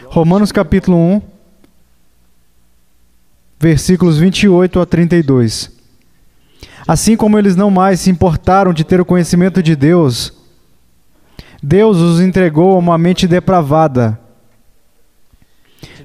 Romanos capítulo 1, versículos 28 a 32. Assim como eles não mais se importaram de ter o conhecimento de Deus, Deus os entregou a uma mente depravada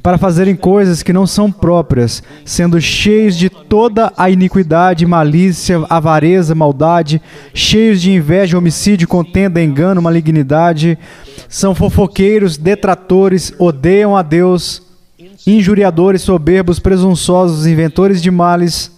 para fazerem coisas que não são próprias, sendo cheios de toda a iniquidade, malícia, avareza, maldade, cheios de inveja, homicídio, contenda, engano, malignidade, são fofoqueiros, detratores, odeiam a Deus, injuriadores, soberbos, presunçosos, inventores de males,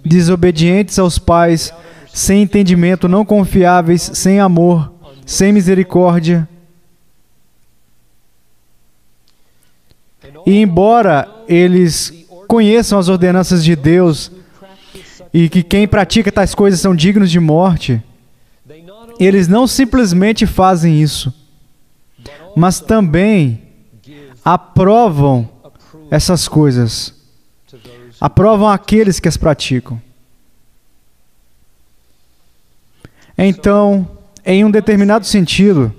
desobedientes aos pais, sem entendimento, não confiáveis, sem amor, sem misericórdia. E embora eles conheçam as ordenanças de Deus e que quem pratica tais coisas são dignos de morte, eles não simplesmente fazem isso, mas também aprovam essas coisas, aprovam aqueles que as praticam. Então, em um determinado sentido,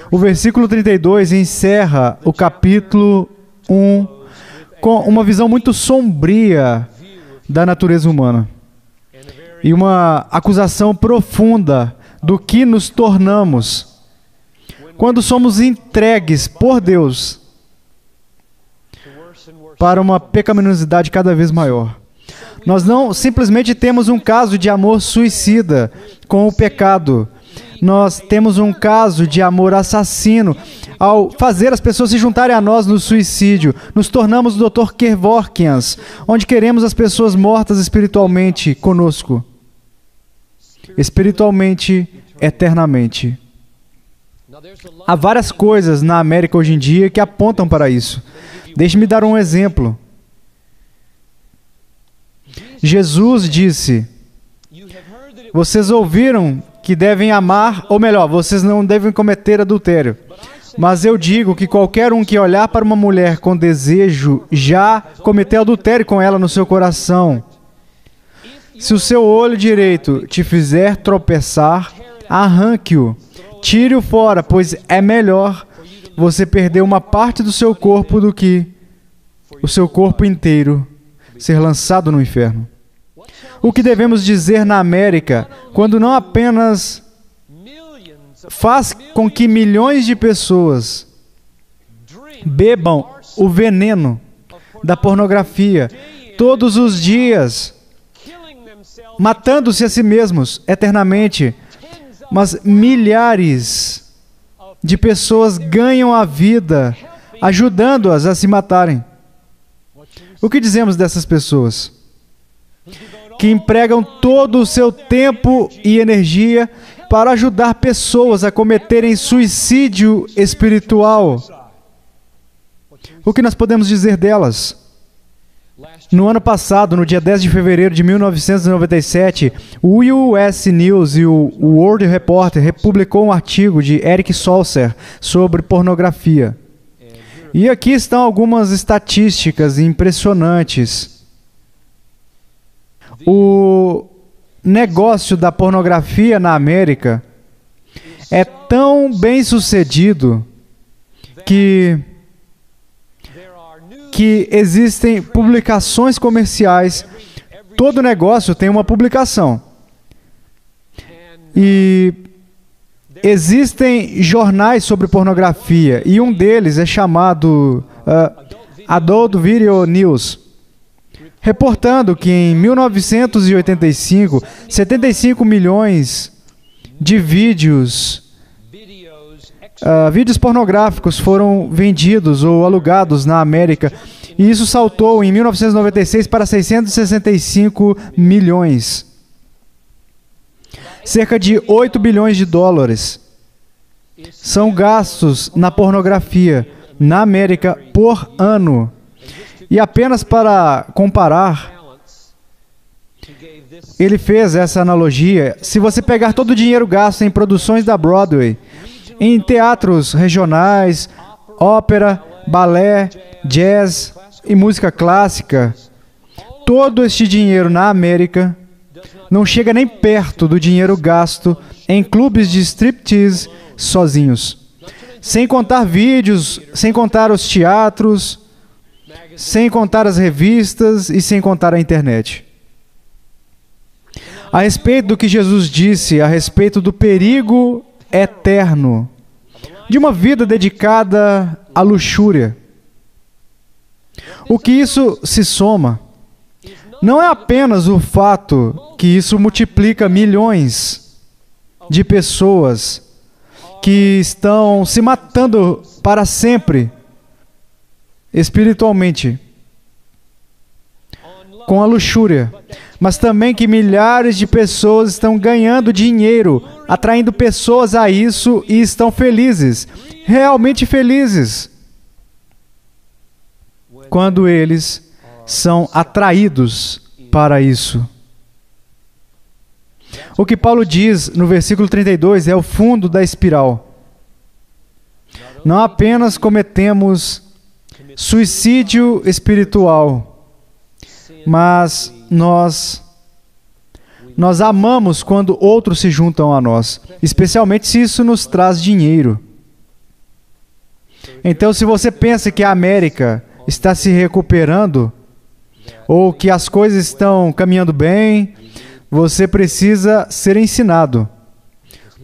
o versículo 32 encerra o capítulo 1 com uma visão muito sombria da natureza humana e uma acusação profunda do que nos tornamos quando somos entregues por Deus para uma pecaminosidade cada vez maior. Nós não simplesmente temos um caso de amor suicida com o pecado. Nós temos um caso de amor assassino ao fazer as pessoas se juntarem a nós no suicídio. Nos tornamos o Dr. Kevorkians, onde queremos as pessoas mortas espiritualmente conosco. Espiritualmente, eternamente. Há várias coisas na América hoje em dia que apontam para isso. Deixe-me dar um exemplo. Jesus disse: vocês ouviram que devem amar, ou melhor, vocês não devem cometer adultério. Mas eu digo que qualquer um que olhar para uma mulher com desejo já cometeu adultério com ela no seu coração. Se o seu olho direito te fizer tropeçar, arranque-o, tire-o fora, pois é melhor você perder uma parte do seu corpo do que o seu corpo inteiro ser lançado no inferno. O que devemos dizer na América, quando não apenas faz com que milhões de pessoas bebam o veneno da pornografia todos os dias, matando-se a si mesmos eternamente, mas milhares de pessoas ganham a vida ajudando-as a se matarem. O que dizemos dessas pessoas? Que empregam todo o seu tempo e energia para ajudar pessoas a cometerem suicídio espiritual. O que nós podemos dizer delas? No ano passado, no dia 10 de fevereiro de 1997, o US News e o World Reporter publicou um artigo de Eric Salzer sobre pornografia. E aqui estão algumas estatísticas impressionantes. O negócio da pornografia na América é tão bem sucedido que existem publicações comerciais. Todo negócio tem uma publicação. E existem jornais sobre pornografia, e um deles é chamado Adult Video News, reportando que em 1985, 75 milhões de vídeos pornográficos foram vendidos ou alugados na América, e isso saltou em 1996 para 665 milhões. Cerca de 8 bilhões de dólares são gastos na pornografia na América por ano. E apenas para comparar, ele fez essa analogia. Se você pegar todo o dinheiro gasto em produções da Broadway, em teatros regionais, ópera, balé, jazz e música clássica, todo este dinheiro na América não chega nem perto do dinheiro gasto em clubes de striptease sozinhos. Sem contar vídeos, sem contar os teatros, sem contar as revistas e sem contar a internet. A respeito do que Jesus disse, a respeito do perigo eterno de uma vida dedicada à luxúria. O que isso se soma não é apenas o fato que isso multiplica milhões de pessoas que estão se matando para sempre espiritualmente com a luxúria, mas também que milhares de pessoas estão ganhando dinheiro, atraindo pessoas a isso e estão felizes, realmente felizes, quando eles são atraídos para isso. O que Paulo diz no versículo 32 é o fundo da espiral. Não apenas cometemos suicídio espiritual, mas nós amamos quando outros se juntam a nós, especialmente se isso nos traz dinheiro. Então, se você pensa que a América está se recuperando, ou que as coisas estão caminhando bem, você precisa ser ensinado.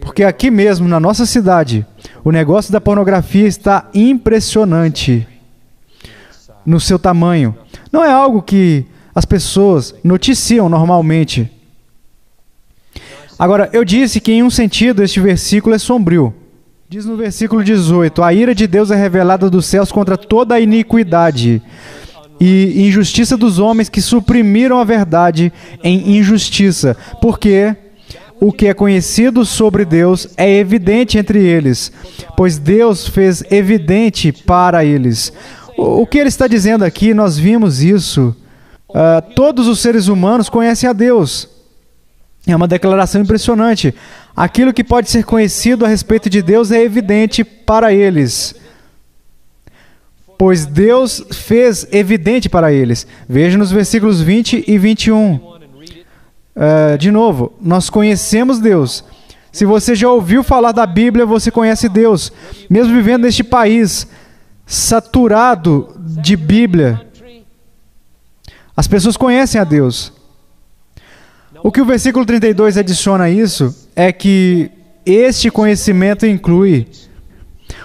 Porque aqui mesmo, na nossa cidade, o negócio da pornografia está impressionante no seu tamanho. Não é algo que as pessoas noticiam normalmente. Agora, eu disse que em um sentido este versículo é sombrio. Diz no versículo 18, a ira de Deus é revelada dos céus contra toda a iniquidade e injustiça dos homens que suprimiram a verdade em injustiça, porque o que é conhecido sobre Deus é evidente entre eles, pois Deus fez evidente para eles. O que ele está dizendo aqui, nós vimos isso, todos os seres humanos conhecem a Deus. É uma declaração impressionante. Aquilo que pode ser conhecido a respeito de Deus é evidente para eles, pois Deus fez evidente para eles. Veja nos versículos 20 e 21. De novo, nós conhecemos Deus. Se você já ouviu falar da Bíblia, você conhece Deus. Mesmo vivendo neste país saturado de Bíblia, as pessoas conhecem a Deus. O que o versículo 32 adiciona a isso é que este conhecimento inclui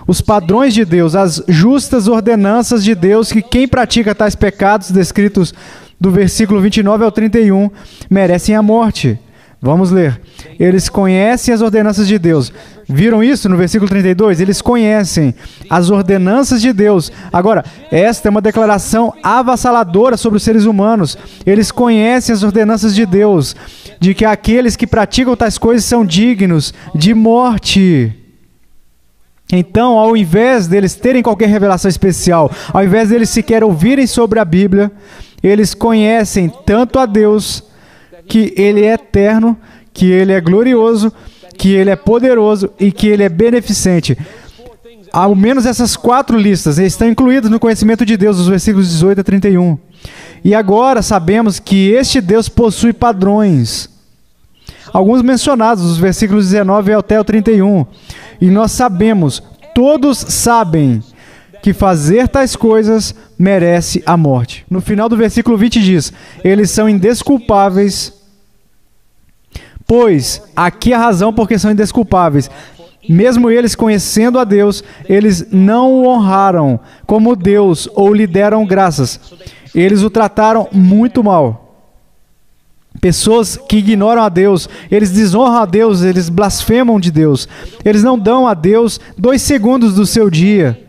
os padrões de Deus, as justas ordenanças de Deus, que quem pratica tais pecados descritos do versículo 29 ao 31 merecem a morte. Vamos ler. Eles conhecem as ordenanças de Deus. Viram isso no versículo 32? Eles conhecem as ordenanças de Deus. Agora, esta é uma declaração avassaladora sobre os seres humanos. Eles conhecem as ordenanças de Deus, de que aqueles que praticam tais coisas são dignos de morte. Então, ao invés deles terem qualquer revelação especial, ao invés deles sequer ouvirem sobre a Bíblia, eles conhecem tanto a Deus, que Ele é eterno, que Ele é glorioso, que Ele é poderoso e que Ele é beneficente. Ao menos essas 4 listas estão incluídas no conhecimento de Deus, os versículos 18 a 31. E agora sabemos que este Deus possui padrões. Alguns mencionados, os versículos 19 até o 31. E nós sabemos, todos sabem, que fazer tais coisas merece a morte. No final do versículo 20 diz, eles são indesculpáveis, pois aqui a razão porque são indesculpáveis. Mesmo eles conhecendo a Deus, eles não o honraram como Deus ou lhe deram graças. Eles o trataram muito mal. Pessoas que ignoram a Deus, eles desonram a Deus, eles blasfemam de Deus. Eles não dão a Deus 2 segundos do seu dia.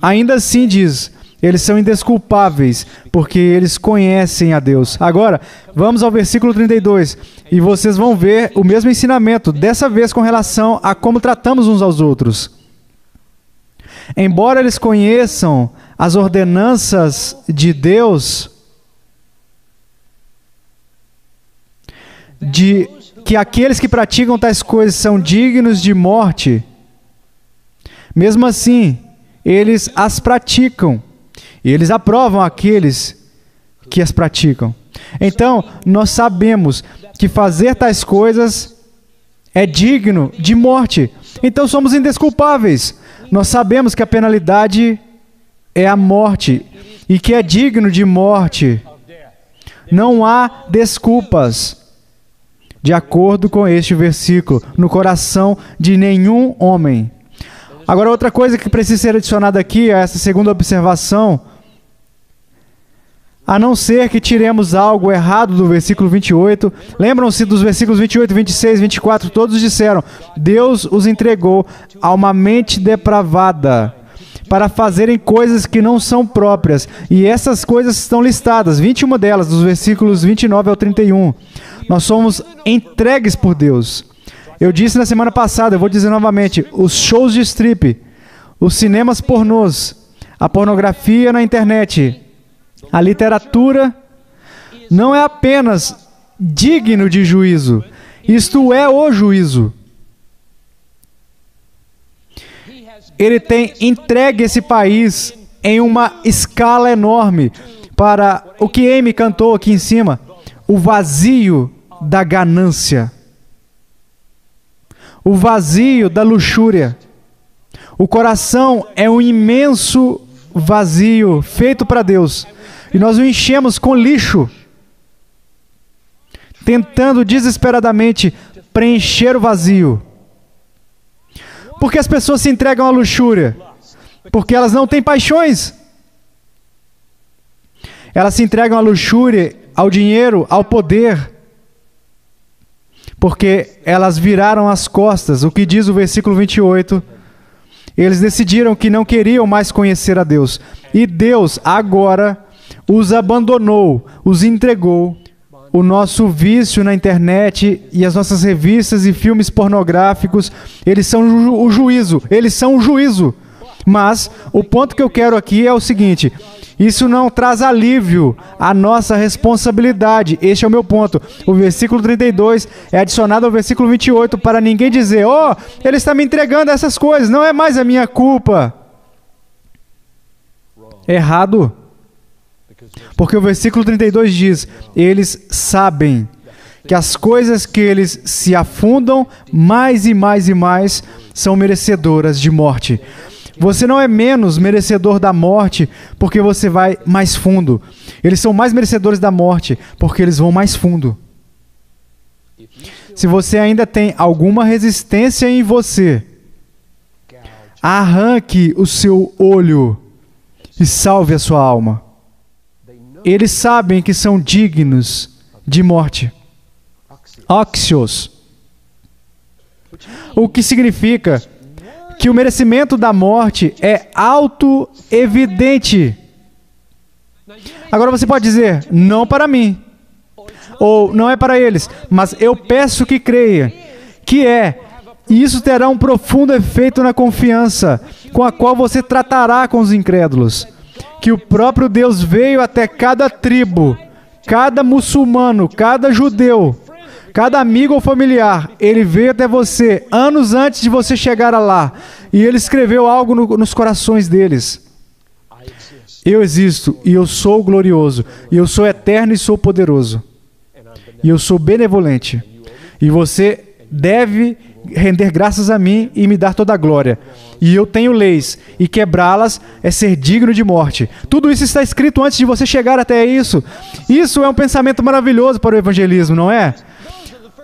Ainda assim diz, eles são indesculpáveis, porque eles conhecem a Deus. Agora, vamos ao versículo 32, e vocês vão ver o mesmo ensinamento, dessa vez com relação a como tratamos uns aos outros. Embora eles conheçam as ordenanças de Deus, de que aqueles que praticam tais coisas são dignos de morte, mesmo assim, eles as praticam. E eles aprovam aqueles que as praticam. Então, nós sabemos que fazer tais coisas é digno de morte. Então somos indesculpáveis. Nós sabemos que a penalidade é a morte e que é digno de morte. Não há desculpas, de acordo com este versículo, no coração de nenhum homem. Agora, outra coisa que precisa ser adicionada aqui, a essa segunda observação, a não ser que tiremos algo errado do versículo 28, lembram-se dos versículos 28, 26, 24, todos disseram, Deus os entregou a uma mente depravada, para fazerem coisas que não são próprias. E essas coisas estão listadas, 21 delas, dos versículos 29 ao 31. Nós somos entregues por Deus. Eu disse na semana passada, eu vou dizer novamente, os shows de strip, os cinemas pornôs, a pornografia na internet, a literatura, não é apenas digno de juízo, isto é o juízo. Ele tem entregue esse país em uma escala enorme para o que Amy cantou aqui em cima, o vazio da ganância, o vazio da luxúria. O coração é um imenso vazio feito para Deus e nós o enchemos com lixo, tentando desesperadamente preencher o vazio. Por que as pessoas se entregam à luxúria? Porque elas não têm paixões. Elas se entregam à luxúria, ao dinheiro, ao poder, porque elas viraram as costas. O que diz o versículo 28? Eles decidiram que não queriam mais conhecer a Deus. E Deus agora os abandonou, os entregou. O nosso vício na internet e as nossas revistas e filmes pornográficos, eles são o juízo, eles são o juízo. Mas o ponto que eu quero aqui é o seguinte, isso não traz alívio à nossa responsabilidade. Este é o meu ponto. O versículo 32 é adicionado ao versículo 28 para ninguém dizer, oh, ele está me entregando essas coisas, não é mais a minha culpa. Errado. Porque o versículo 32 diz, eles sabem que as coisas que eles se afundam mais e mais e mais são merecedoras de morte. Você não é menos merecedor da morte porque você vai mais fundo. Eles são mais merecedores da morte porque eles vão mais fundo. Se você ainda tem alguma resistência em você, arranque o seu olho e salve a sua alma. Eles sabem que são dignos de morte. Oxios. O que significa que o merecimento da morte é auto-evidente. Agora você pode dizer, não para mim, ou não é para eles, mas eu peço que creia, que é, e isso terá um profundo efeito na confiança com a qual você tratará com os incrédulos. Que o próprio Deus veio até cada tribo, cada muçulmano, cada judeu, cada amigo ou familiar. Ele veio até você anos antes de você chegar lá. E ele escreveu algo nos corações deles. Eu existo e eu sou glorioso. E eu sou eterno e sou poderoso. E eu sou benevolente. E você deve render graças a mim e me dar toda a glória. E eu tenho leis, e quebrá-las é ser digno de morte. Tudo isso está escrito antes de você chegar até isso. Isso é um pensamento maravilhoso para o evangelismo, não é?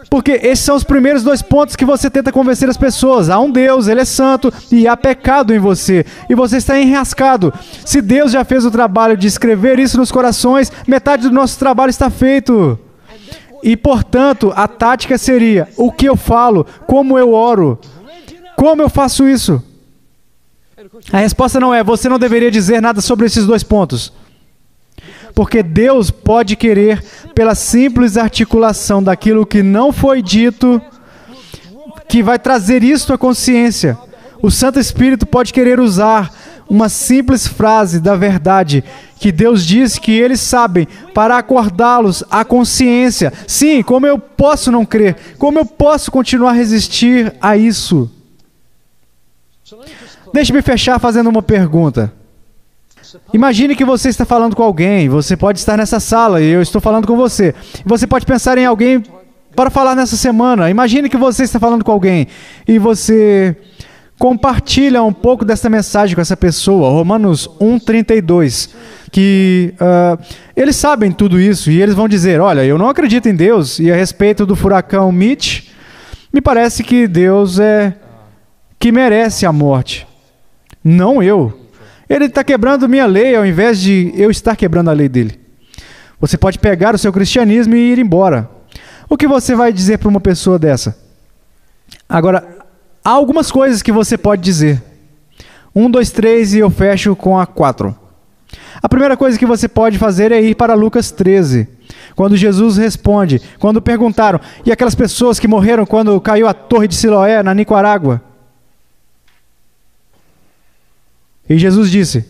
Porque esses são os primeiros dois pontos que você tenta convencer as pessoas. Há um Deus, Ele é santo, e há pecado em você. E você está enrascado. Se Deus já fez o trabalho de escrever isso nos corações, metade do nosso trabalho está feito. E, portanto, a tática seria, o que eu falo, como eu oro, como eu faço isso? A resposta não é, você não deveria dizer nada sobre esses dois pontos. Porque Deus pode querer, pela simples articulação daquilo que não foi dito, que vai trazer isto à consciência. O Santo Espírito pode querer usar uma simples frase da verdade, que Deus diz que eles sabem, para acordá-los à consciência. Sim, como eu posso não crer? Como eu posso continuar a resistir a isso? Deixe-me fechar fazendo uma pergunta. Imagine que você está falando com alguém, você pode estar nessa sala e eu estou falando com você. Você pode pensar em alguém para falar nessa semana. Imagine que você está falando com alguém e você compartilha um pouco dessa mensagem com essa pessoa, Romanos 1:32, que eles sabem tudo isso e eles vão dizer, olha, eu não acredito em Deus e a respeito do furacão Mitch, me parece que Deus é que merece a morte, não eu. Ele está quebrando minha lei ao invés de eu estar quebrando a lei dele. Você pode pegar o seu cristianismo e ir embora. O que você vai dizer para uma pessoa dessa? Agora, há algumas coisas que você pode dizer. 1, 2, 3 e eu fecho com a 4. A primeira coisa que você pode fazer é ir para Lucas 13. Quando Jesus responde, quando perguntaram, e aquelas pessoas que morreram quando caiu a Torre de Siloé, na Nicarágua? E Jesus disse,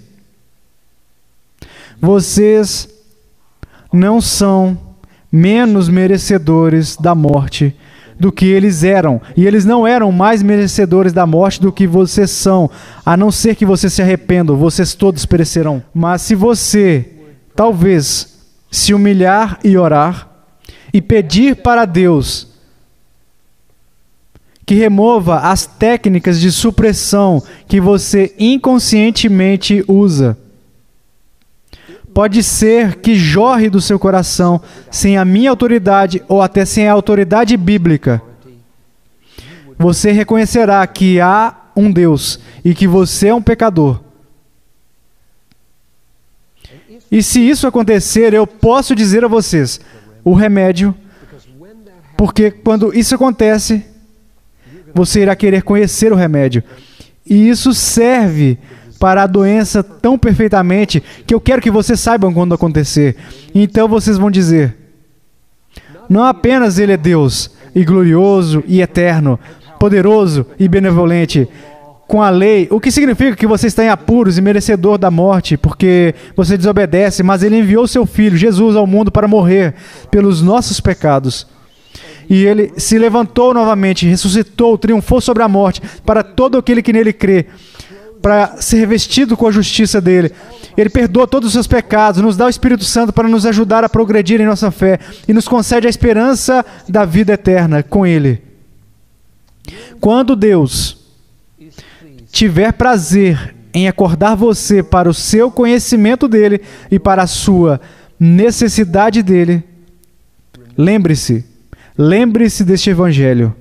vocês não são menos merecedores da morte do que eles eram. E eles não eram mais merecedores da morte do que vocês são, a não ser que vocês se arrependam, vocês todos perecerão. Mas se você, talvez, se humilhar e orar, e pedir para Deus que remova as técnicas de supressão que você inconscientemente usa, pode ser que jorre do seu coração sem a minha autoridade ou até sem a autoridade bíblica. Você reconhecerá que há um Deus e que você é um pecador. E se isso acontecer, eu posso dizer a vocês, o remédio, porque quando isso acontece, você irá querer conhecer o remédio. E isso serve para a doença tão perfeitamente que eu quero que vocês saibam quando acontecer. Então vocês vão dizer, não apenas Ele é Deus, e glorioso, e eterno, poderoso e benevolente, com a lei, o que significa que você está em apuros e merecedor da morte, porque você desobedece, mas Ele enviou seu Filho, Jesus, ao mundo para morrer pelos nossos pecados. E Ele se levantou novamente, ressuscitou, triunfou sobre a morte, para todo aquele que nele crê, para ser revestido com a justiça dele. Ele perdoa todos os seus pecados, nos dá o Espírito Santo para nos ajudar a progredir em nossa fé e nos concede a esperança da vida eterna com Ele. Quando Deus tiver prazer em acordar você para o seu conhecimento dele e para a sua necessidade dele, lembre-se deste Evangelho.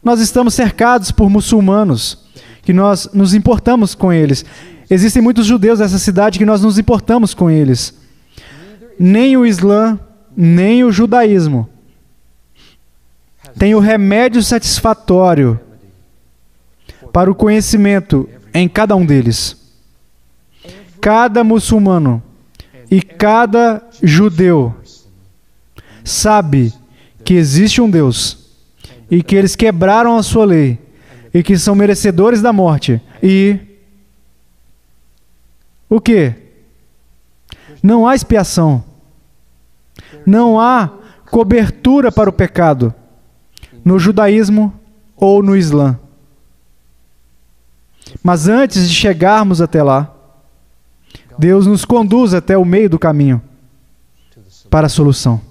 Nós estamos cercados por muçulmanos, que nós nos importamos com eles. Existem muitos judeus nessa cidade que nós nos importamos com eles. Nem o Islã, nem o judaísmo tem o remédio satisfatório para o conhecimento em cada um deles. Cada muçulmano e cada judeu sabe que existe um Deus e que eles quebraram a sua lei e que são merecedores da morte. E o quê? Não há expiação. Não há cobertura para o pecado no judaísmo ou no Islã. Mas antes de chegarmos até lá, Deus nos conduz até o meio do caminho para a solução.